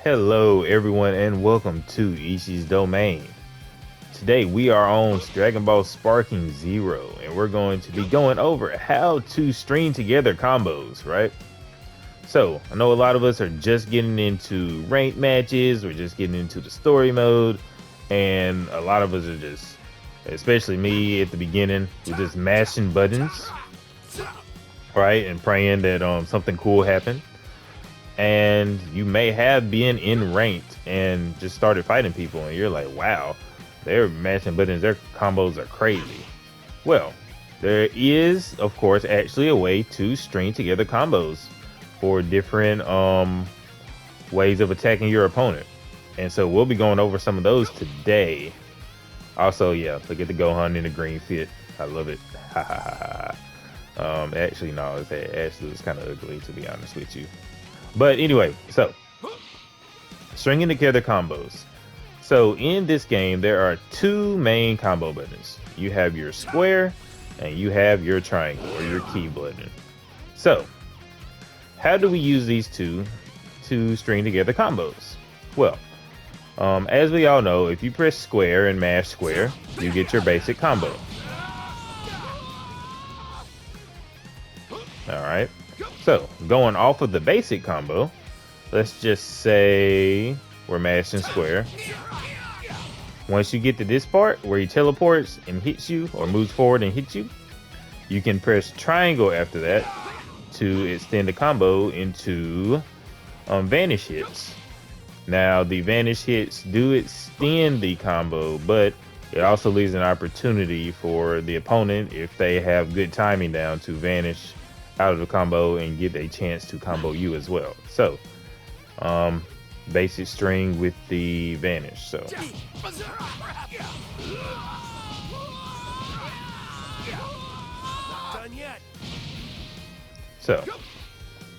Hello everyone and welcome to Ishi's Domain. Today we are on Dragon Ball Sparking Zero and we're going to be going over how to string together combos, right? So, I know a lot of us are just getting into ranked matches, we're just getting into the story mode, and a lot of us are just, especially me at the beginning, we're just mashing buttons, right? And praying that something cool happened. And you may have been in ranked and just started fighting people and you're like, wow, they're mashing buttons, their combos are crazy. Well, there is of course actually a way to string together combos for different ways of attacking your opponent, and so we'll be going over some of those today. Also, yeah, look at the Gohan in the green fit, I love it. Ha ha ha ha. Actually no, it actually was kind of ugly, to be honest with you. But anyway, so stringing together combos. So in this game, there are two main combo buttons. You have your square and you have your triangle or your key button. So how do we use these two to string together combos? Well, as we all know, if you press square and mash square, you get your basic combo. All right. So, going off of the basic combo, let's just say we're mashing square. Once you get to this part where he teleports and hits you, or moves forward and hits you, you can press triangle after that to extend the combo into vanish hits. Now, the vanish hits do extend the combo, but it also leaves an opportunity for the opponent, if they have good timing down, to vanish out of the combo and get a chance to combo you as well. So basic string with the vanish. So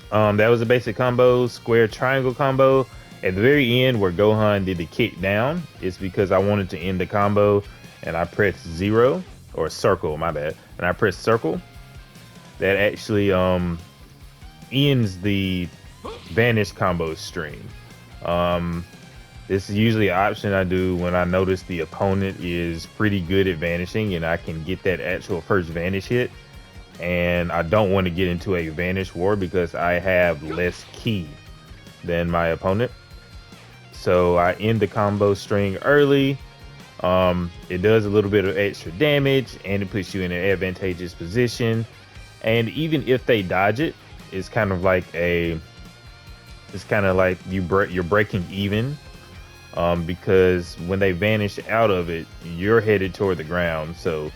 that was a basic combo. Square triangle combo. At the very end where Gohan did the kick down, it's because I wanted to end the combo and I pressed zero, or circle, my bad, and I pressed circle. That actually ends the vanish combo stream. This is usually an option I do when I notice the opponent is pretty good at vanishing and I can get that actual first vanish hit, and I don't want to get into a vanish war because I have less ki than my opponent. So I end the combo string early. It does a little bit of extra damage and it puts you in an advantageous position. And even if they dodge it, it's kind of like you're breaking even, because when they vanish out of it, you're headed toward the ground, so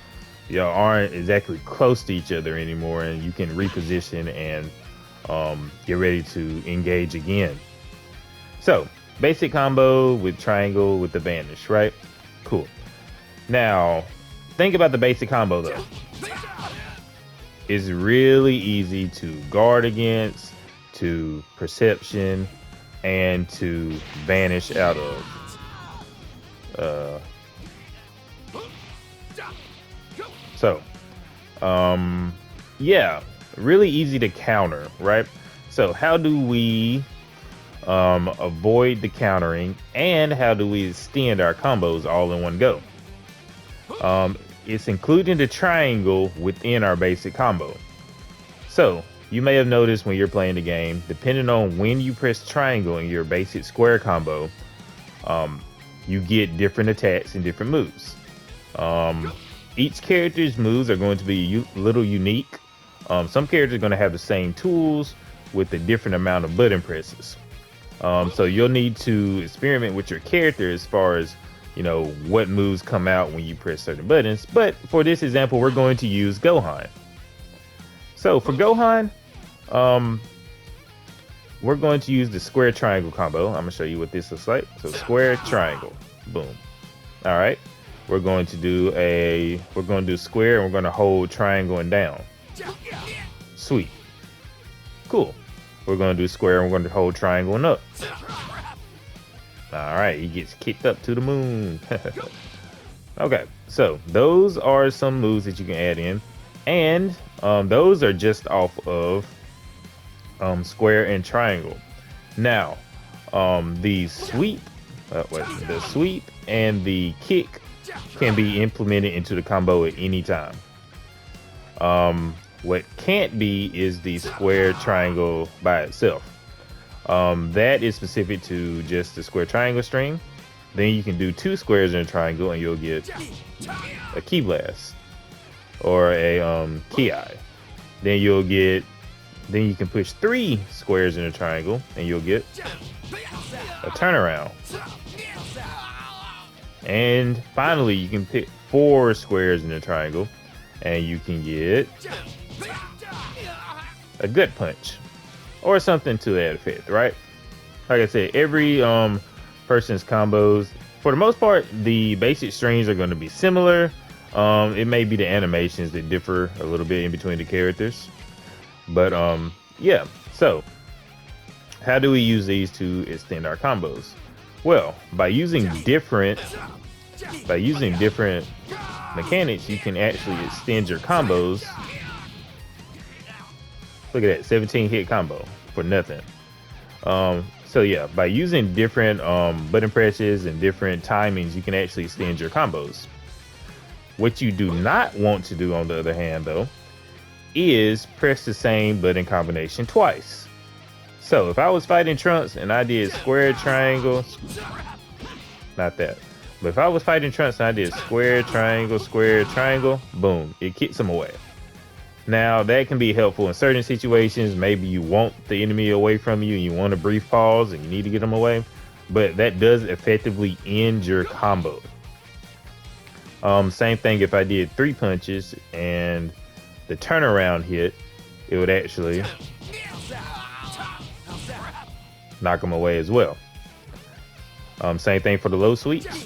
y'all aren't exactly close to each other anymore, and you can reposition and get ready to engage again. So basic combo with triangle with the vanish, right? Cool. Now think about the basic combo though. It's really easy to guard against, to perception, and to vanish out of. Yeah, really easy to counter, right? So how do we avoid the countering, and how do we extend our combos all in one go? It's including the triangle within our basic combo. So you may have noticed when you're playing the game, depending on when you press triangle in your basic square combo, you get different attacks and different moves. Each character's moves are going to be a little unique. Some characters are going to have the same tools with a different amount of button presses. So you'll need to experiment with your character as far as, what moves come out when you press certain buttons. But for this example, we're going to use Gohan. So for Gohan, we're going to use the square triangle combo. I'm gonna show you what this looks like. So square triangle, boom. All right, we're going to do square, and we're going to hold triangle and down. Sweet, cool. We're going to do square, and we're going to hold triangle and up. All right, he gets kicked up to the moon. Okay, so those are some moves that you can add in, and those are just off of square and triangle. Now, The sweep, the sweep and the kick can be implemented into the combo at any time. What can't be is the square triangle by itself. That is specific to just the square triangle string. Then you can do 2 squares in a triangle and you'll get a key blast or a ki. Then you can push 3 squares in a triangle and you'll get a turnaround. And finally, you can pick 4 squares in a triangle and you can get a gut punch or something to that effect, right? Like I said, every person's combos, for the most part, the basic strings are going to be similar. It may be the animations that differ a little bit in between the characters, but yeah. So how do we use these to extend our combos? Well, by using different mechanics, you can actually extend your combos. Look at that, 17 hit combo for nothing. So yeah, by using different button presses and different timings, you can actually extend your combos. What you do not want to do, on the other hand, though, is press the same button combination twice. So if I was fighting Trunks and I did square, triangle, not that, but if I was fighting Trunks and I did square, triangle, boom, it kicks him away. Now that can be helpful in certain situations. Maybe you want the enemy away from you and you want a brief pause and you need to get them away, but that does effectively end your combo. Same thing if I did 3 punches and the turnaround hit, it would actually knock them away as well. Same thing for the low sweeps.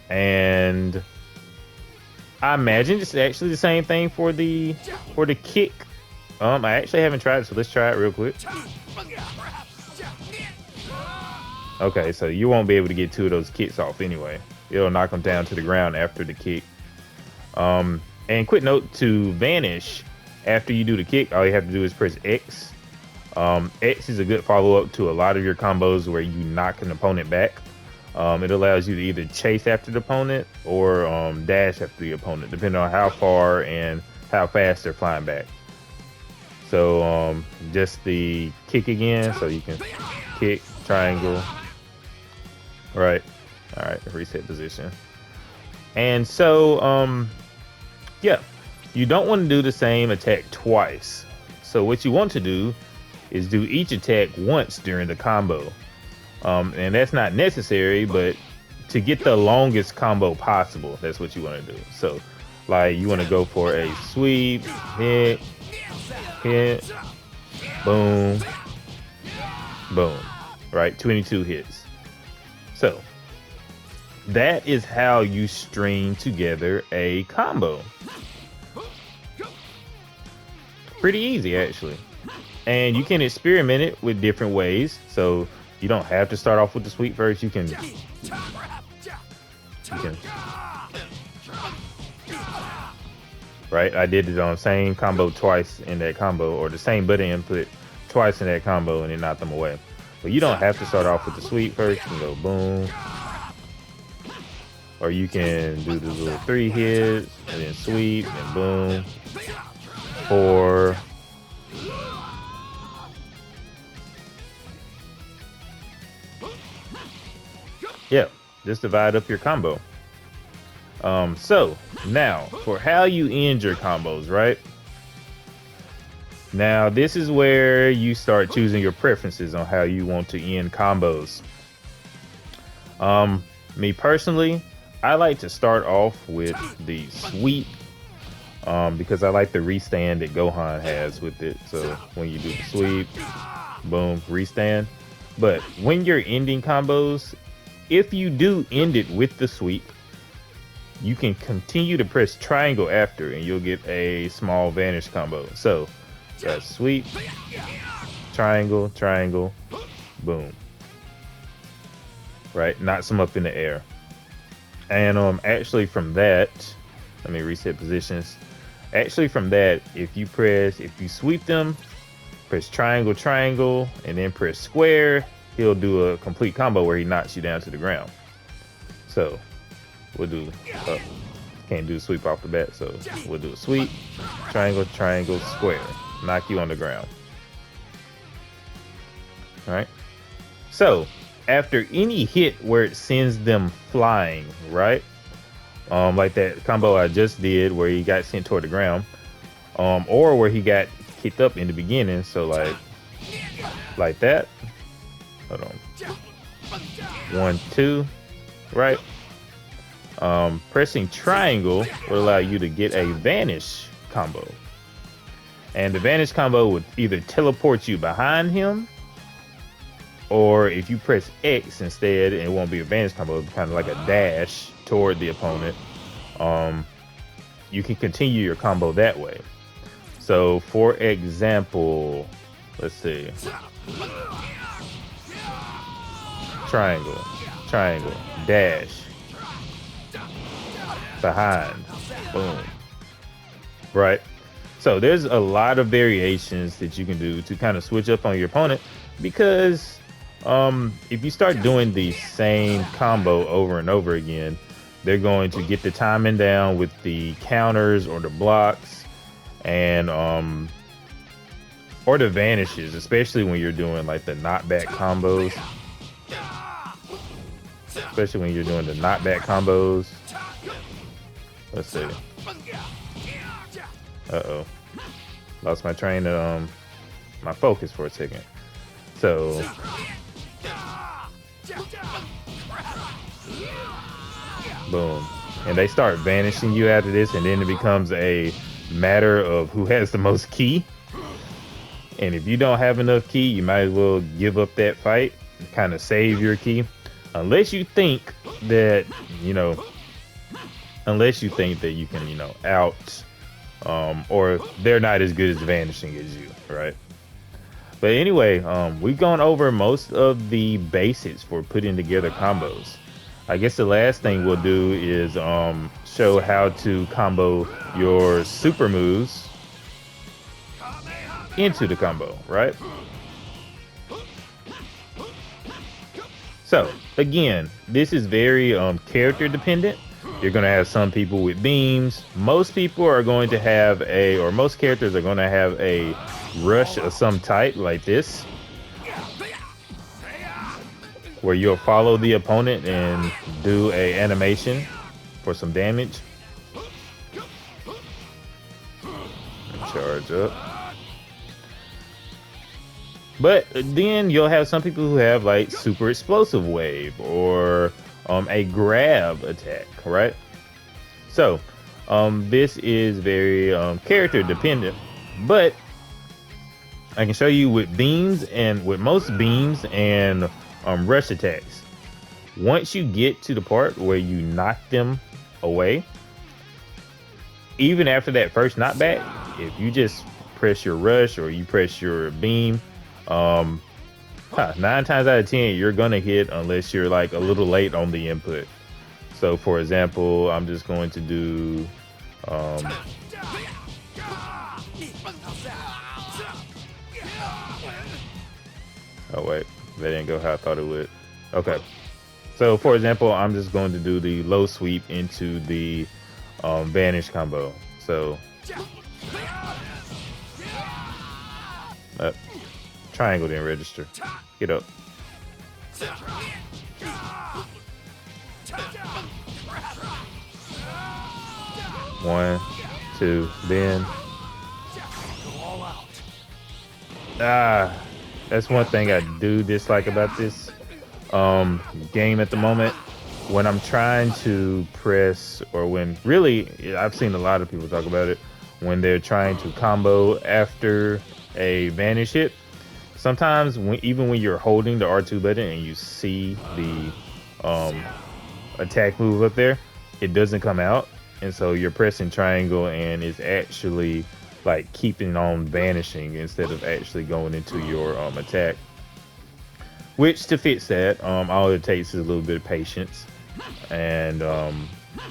And I imagine it's actually the same thing for the kick. I actually haven't tried it, so let's try it real quick. Okay, so you won't be able to get 2 of those kicks off anyway. It'll knock them down to the ground after the kick. And quick note, to vanish after you do the kick, all you have to do is press X. X is a good follow-up to a lot of your combos where you knock an opponent back. It allows you to either chase after the opponent or dash after the opponent, depending on how far and how fast they're flying back. So just the kick again, so you can kick, triangle, right? All right, reset position. And so yeah, you don't want to do the same attack twice. So what you want to do is do each attack once during the combo. And that's not necessary, but to get the longest combo possible, that's what you want to do. So like you want to go for a sweep, hit, boom, boom, right? 22 hits. So that is how you string together a combo. Pretty easy, actually. And you can experiment it with different ways. So you don't have to start off with the sweep first. You can right? I did the same combo twice in that combo, or the same button input twice in that combo, and it knocked them away. But you don't have to start off with the sweep first. You can go boom. Or you can do the little 3 hits, and then sweep, and boom. 4. Yeah, just divide up your combo. So now for how you end your combos, right? Now this is where you start choosing your preferences on how you want to end combos. Me personally, I like to start off with the sweep because I like the restand that Gohan has with it. So when you do the sweep, boom, restand. But when you're ending combos, if you do end it with the sweep, you can continue to press triangle after and you'll get a small vanish combo. So that's sweep, triangle, triangle, boom. Right, knocks them up in the air. And actually from that, let me reset positions. Actually from that, if you sweep them Press triangle, triangle, and then press square. He'll do a complete combo where he knocks you down to the ground. So we'll do, can't do a sweep off the bat, so we'll do a sweep, triangle, triangle, square, knock you on the ground. All right. So after any hit where it sends them flying, right? Like that combo I just did where he got sent toward the ground, or where he got kicked up in the beginning. So like that. Hold on. 1, 2, right? Pressing triangle will allow you to get a vanish combo. And the vanish combo would either teleport you behind him, or if you press X instead, it won't be a vanish combo, it'll be kind of like a dash toward the opponent. You can continue your combo that way. So for example, let's see. Triangle, triangle, dash, behind, boom. Right? So there's a lot of variations that you can do to kind of switch up on your opponent, because if you start doing the same combo over and over again, they're going to get the timing down with the counters or the blocks, and or the vanishes, especially when you're doing like the knockback combos. Especially when you're doing the knockback combos. Let's see. Uh-oh. Lost my train of my focus for a second. So boom. And they start vanishing you after this, and then it becomes a matter of who has the most ki. And if you don't have enough ki, you might as well give up that fight and kind of save your ki. Unless you think that, unless you think that you can, out, or they're not as good as vanishing as you, right? But anyway, we've gone over most of the basics for putting together combos. I guess the last thing we'll do is show how to combo your super moves into the combo, right? So again, this is very character dependent. You're going to have some people with beams. Most people are going to have most characters are going to have a rush of some type like this, where you'll follow the opponent and do a animation for some damage. Charge up. But then you'll have some people who have like super explosive wave or a grab attack, right? So this is very character dependent, but I can show you with beams, and with most beams and rush attacks, once you get to the part where you knock them away, even after that first knockback, if you just press your rush or you press your beam, 9 times out of 10 you're gonna hit, unless you're like a little late on the input. So for example, I'm just going to do oh wait, that didn't go how I thought it would. Okay, so for example, I'm just going to do the low sweep into the vanish combo. So triangle didn't register. Get up. 1, 2, then. That's one thing I do dislike about this game at the moment. When I'm trying to press, or when really, I've seen a lot of people talk about it, when they're trying to combo after a vanish hit. Sometimes even when you're holding the R2 button and you see the attack move up there, it doesn't come out, and so you're pressing triangle and it's actually like keeping on vanishing instead of actually going into your attack. Which, to fix that, all it takes is a little bit of patience, and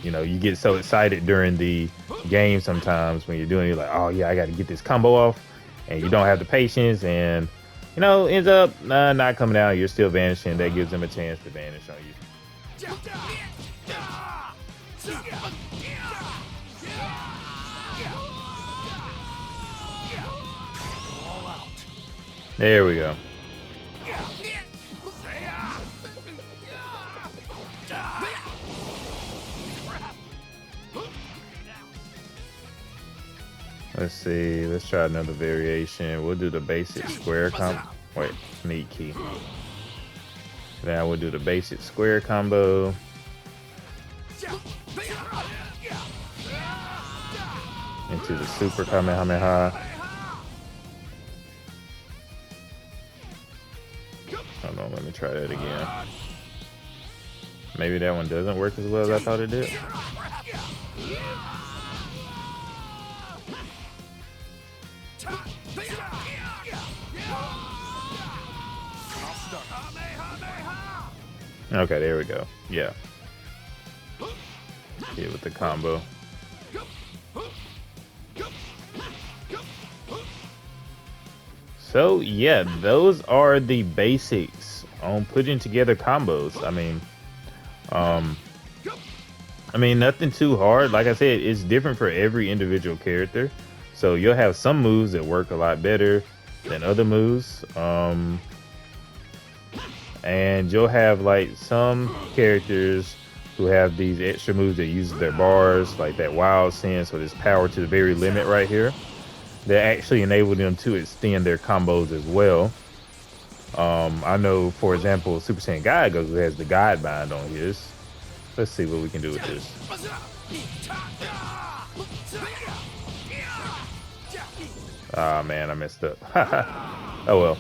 you get so excited during the game sometimes when you're doing it, like, oh yeah, I got to get this combo off, and you don't have the patience, and you know, ends up not coming out. You're still vanishing. That gives them a chance to vanish on you. There we go. Let's see. Let's try another variation. We'll do the basic square combo. Wait, need key. Now we'll do the basic square combo. Into the super Kamehameha. Hold on, let me try that again. Maybe that one doesn't work as well as I thought it did. Okay, there we go. Yeah. Hit with the combo. So yeah, those are the basics on putting together combos. I mean, nothing too hard. Like I said, it's different for every individual character. So you'll have some moves that work a lot better than other moves. And you'll have like some characters who have these extra moves that use their bars, like that wild sense or this power to the very limit right here, that actually enable them to extend their combos as well. I know, for example, Super Saiyan God Goku has the guide bind on his. Let's see what we can do with this. Ah, man, I messed up. Oh well.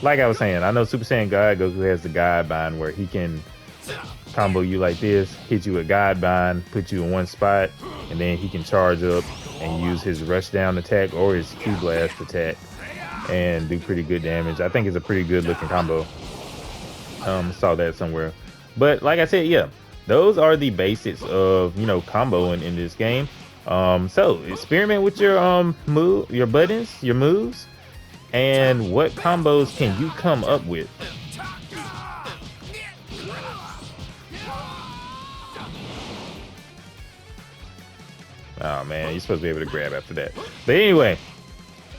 Like I was saying, I know Super Saiyan God Goku has the guide bind where he can combo you like this, hit you with guide bind, put you in one spot, and then he can charge up and use his rush down attack or his Q blast attack and do pretty good damage. I think it's a pretty good looking combo. Saw that somewhere. But like I said, yeah, those are the basics of, you know, comboing in this game. So experiment with your your buttons, your moves, and what combos can you come up with. Oh man, you're supposed to be able to grab after that. But anyway,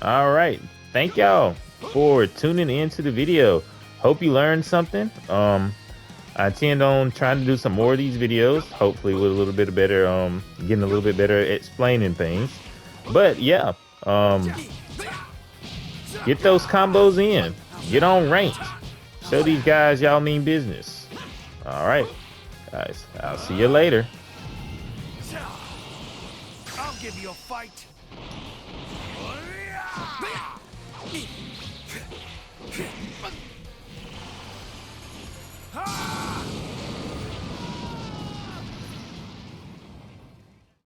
all right, thank y'all for tuning into the video. Hope you learned something. I intend on trying to do some more of these videos, hopefully with a little bit better, getting a little bit better at explaining things. But yeah, get those combos in, get on ranked, show these guys y'all mean business. All right, guys, I'll see you later. I'll give you a fight.